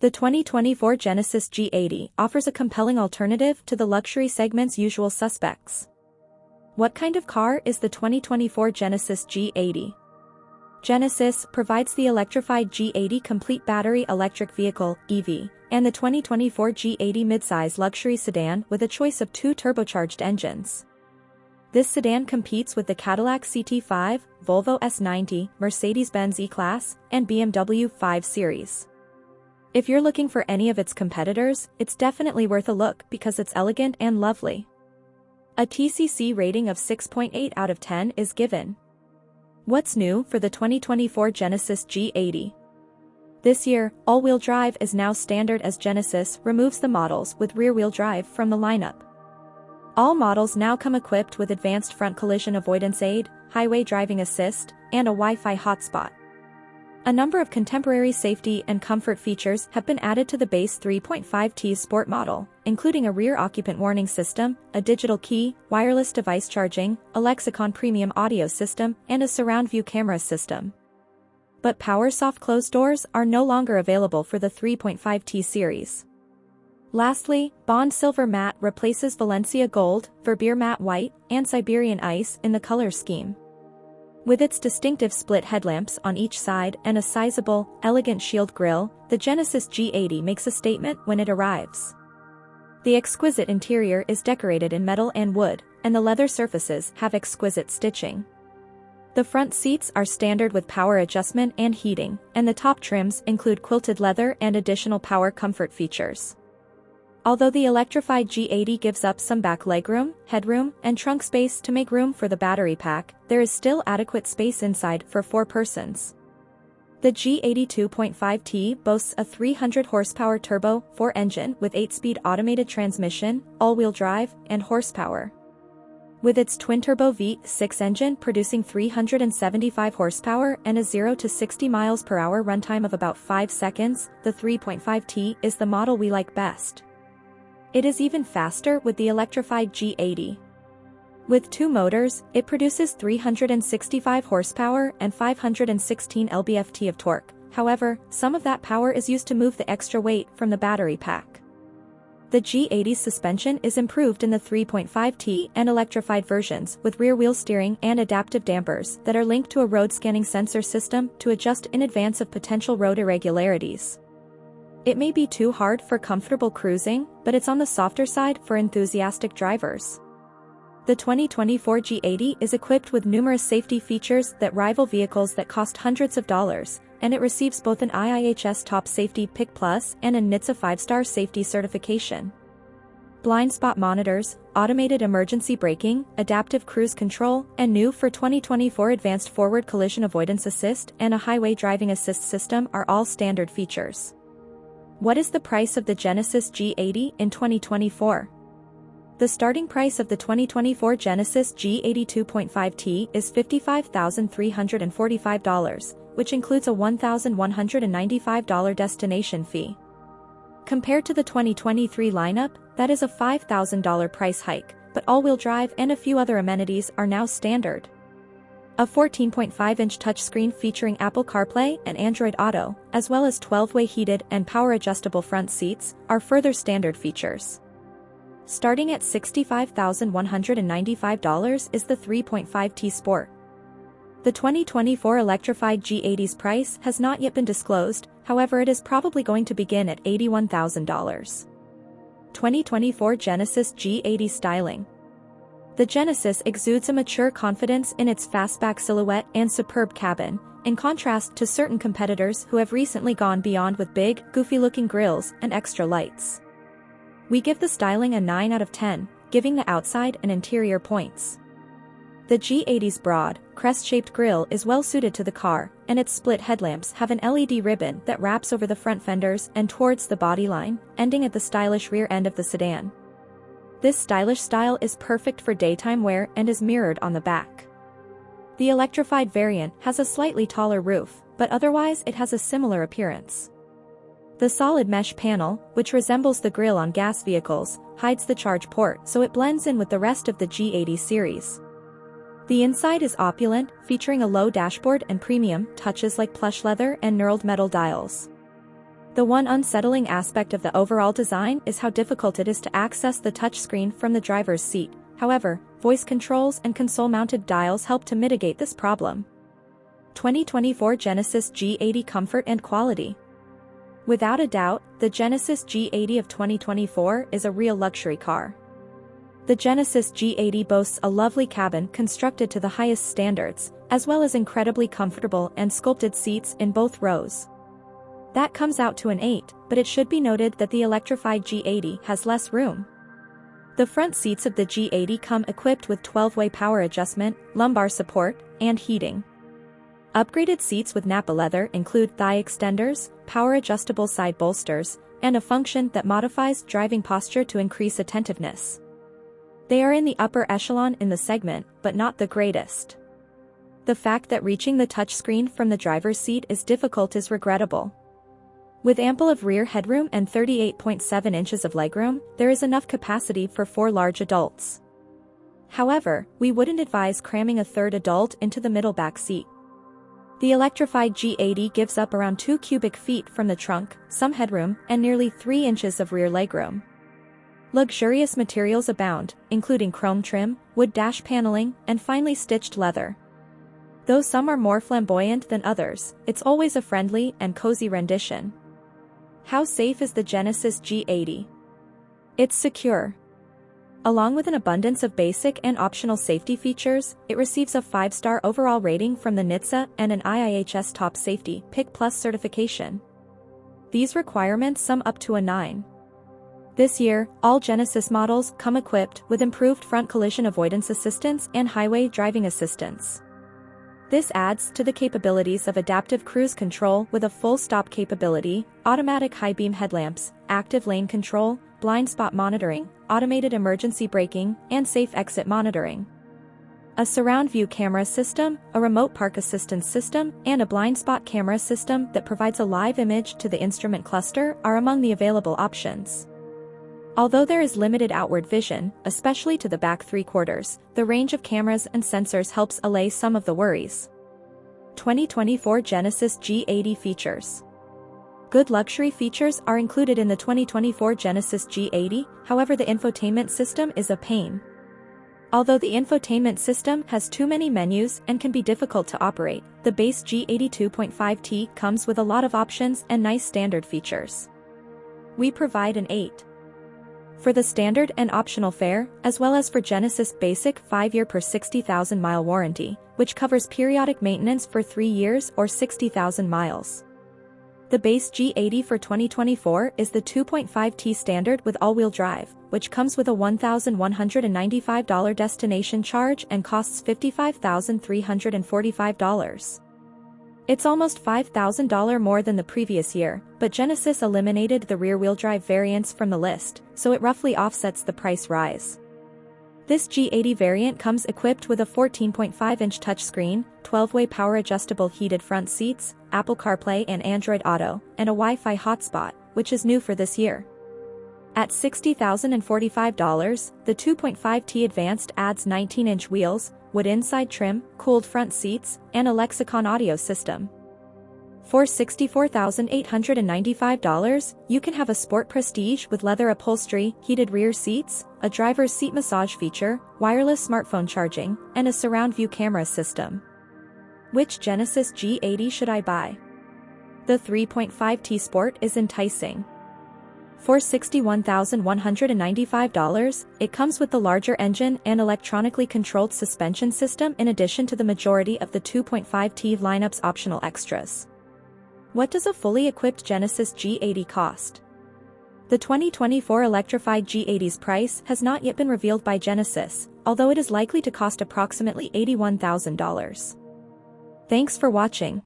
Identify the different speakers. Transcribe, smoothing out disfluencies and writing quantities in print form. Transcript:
Speaker 1: The 2024 Genesis G80 offers a compelling alternative to the luxury segment's usual suspects. What kind of car is the 2024 Genesis G80? Genesis provides the electrified G80 complete battery electric vehicle, EV, and the 2024 G80 midsize luxury sedan with a choice of two turbocharged engines. This sedan competes with the Cadillac CT5, Volvo S90, Mercedes-Benz E-class, and BMW 5 Series. If you're looking for any of its competitors, it's definitely worth a look because it's elegant and lovely. A TCC rating of 6.8 out of 10 is given. What's new for the 2024 Genesis G80? This year, all-wheel drive is now standard as Genesis removes the models with rear-wheel drive from the lineup. All models now come equipped with advanced front collision avoidance aid, highway driving assist, and a Wi-Fi hotspot. A number of contemporary safety and comfort features have been added to the base 3.5T Sport model, including a rear occupant warning system, a digital key, wireless device charging, a Lexicon premium audio system, and a surround view camera system. But power soft closed doors are no longer available for the 3.5T series. Lastly, Bond Silver Matte replaces Valencia Gold, Verbier Matte White, and Siberian Ice in the color scheme. With its distinctive split headlamps on each side and a sizable, elegant shield grille, the Genesis G80 makes a statement when it arrives. The exquisite interior is decorated in metal and wood, and the leather surfaces have exquisite stitching. The front seats are standard with power adjustment and heating, and the top trims include quilted leather and additional power comfort features. Although the electrified G80 gives up some back legroom, headroom, and trunk space to make room for the battery pack, there is still adequate space inside for 4 persons. The G80 2.5T boasts a 300 horsepower turbo 4 engine with 8-speed automated transmission, all-wheel drive, and horsepower. With its twin-turbo V6 engine producing 375 horsepower and a 0 to 60 miles per hour runtime of about 5 seconds, the 3.5T is the model we like best. It is even faster with the electrified G80. With 2 motors, it produces 365 horsepower and 516 lb-ft of torque. However, some of that power is used to move the extra weight from the battery pack. The G80's suspension is improved in the 3.5T and electrified versions with rear-wheel steering and adaptive dampers that are linked to a road scanning sensor system to adjust in advance of potential road irregularities. It may be too hard for comfortable cruising, but it's on the softer side for enthusiastic drivers. The 2024 G80 is equipped with numerous safety features that rival vehicles that cost hundreds of dollars, and it receives both an IIHS Top Safety Pick Plus and a NHTSA 5-star safety certification. Blind spot monitors, automated emergency braking, adaptive cruise control, and new for 2024 advanced forward collision avoidance assist and a highway driving assist system are all standard features. What is the price of the Genesis G80 in 2024? The starting price of the 2024 Genesis G80 2.5T is $55,345, which includes a $1,195 destination fee. Compared to the 2023 lineup, that is a $5,000 price hike, but all-wheel drive and a few other amenities are now standard. A 14.5-inch touchscreen featuring Apple CarPlay and Android Auto, as well as 12-way heated and power-adjustable front seats, are further standard features. Starting at $65,195 is the 3.5T Sport. The 2024 electrified G80's price has not yet been disclosed, however it is probably going to begin at $81,000. 2024 Genesis G80 styling. The Genesis exudes a mature confidence in its fastback silhouette and superb cabin, in contrast to certain competitors who have recently gone beyond with big, goofy-looking grilles and extra lights. We give the styling a 9 out of 10, giving the outside and interior points. The G80's broad, crest-shaped grille is well suited to the car, and its split headlamps have an LED ribbon that wraps over the front fenders and towards the bodyline, ending at the stylish rear end of the sedan. This stylish style is perfect for daytime wear and is mirrored on the back. The electrified variant has a slightly taller roof, but otherwise it has a similar appearance. The solid mesh panel, which resembles the grille on gas vehicles, hides the charge port so it blends in with the rest of the G80 series. The inside is opulent, featuring a low dashboard and premium touches like plush leather and knurled metal dials. The one unsettling aspect of the overall design is how difficult it is to access the touchscreen from the driver's seat. However, voice controls and console-mounted dials help to mitigate this problem. 2024 Genesis G80 Comfort and Quality. Without a doubt, the Genesis G80 of 2024 is a real luxury car. The Genesis G80 boasts a lovely cabin constructed to the highest standards, as well as incredibly comfortable and sculpted seats in both rows. That comes out to an 8, but it should be noted that the electrified G80 has less room. The front seats of the G80 come equipped with 12-way power adjustment, lumbar support, and heating. Upgraded seats with Nappa leather include thigh extenders, power-adjustable side bolsters, and a function that modifies driving posture to increase attentiveness. They are in the upper echelon in the segment, but not the greatest. The fact that reaching the touchscreen from the driver's seat is difficult is regrettable. With ample of rear headroom and 38.7 inches of legroom, there is enough capacity for 4 large adults. However, we wouldn't advise cramming a third adult into the middle back seat. The electrified G80 gives up around 2 cubic feet from the trunk, some headroom, and nearly 3 inches of rear legroom. Luxurious materials abound, including chrome trim, wood dash paneling, and finely stitched leather. Though some are more flamboyant than others, it's always a friendly and cozy rendition. How safe is the Genesis G80? It's secure. Along with an abundance of basic and optional safety features, it receives a 5-star overall rating from the NHTSA and an IIHS Top Safety Pick Plus certification. These requirements sum up to a 9. This year, all Genesis models come equipped with improved front collision avoidance assistance and highway driving assistance. This adds to the capabilities of adaptive cruise control with a full stop capability, automatic high-beam headlamps, active lane control, blind spot monitoring, automated emergency braking, and safe exit monitoring. A surround view camera system, a remote park assistance system, and a blind spot camera system that provides a live image to the instrument cluster are among the available options. Although there is limited outward vision, especially to the back 3/4, the range of cameras and sensors helps allay some of the worries. 2024 Genesis G80 features. Good luxury features are included in the 2024 Genesis G80, however the infotainment system is a pain. Although the infotainment system has too many menus and can be difficult to operate, the base G80 2.5T comes with a lot of options and nice standard features. We provide an 8. For the standard and optional fare, as well as for Genesis Basic 5-year per 60,000-mile warranty, which covers periodic maintenance for 3 years or 60,000 miles. The base G80 for 2024 is the 2.5T standard with all-wheel drive, which comes with a $1,195 destination charge and costs $55,345. It's almost $5,000 more than the previous year, but Genesis eliminated the rear-wheel drive variants from the list, so it roughly offsets the price rise. This G80 variant comes equipped with a 14.5-inch touchscreen, 12-way power-adjustable heated front seats, Apple CarPlay and Android Auto, and a Wi-Fi hotspot, which is new for this year. At $60,045, the 2.5T Advanced adds 19-inch wheels, wood inside trim, cooled front seats, and a Lexicon audio system. For $64,895, you can have a Sport Prestige with leather upholstery, heated rear seats, a driver's seat massage feature, wireless smartphone charging, and a surround view camera system. Which Genesis G80 should I buy? The 3.5T Sport is enticing. For $61,195, it comes with the larger engine and electronically controlled suspension system in addition to the majority of the 2.5T lineup's optional extras. What does a fully equipped Genesis G80 cost? The 2024 electrified G80's price has not yet been revealed by Genesis, although it is likely to cost approximately $81,000. Thanks for watching.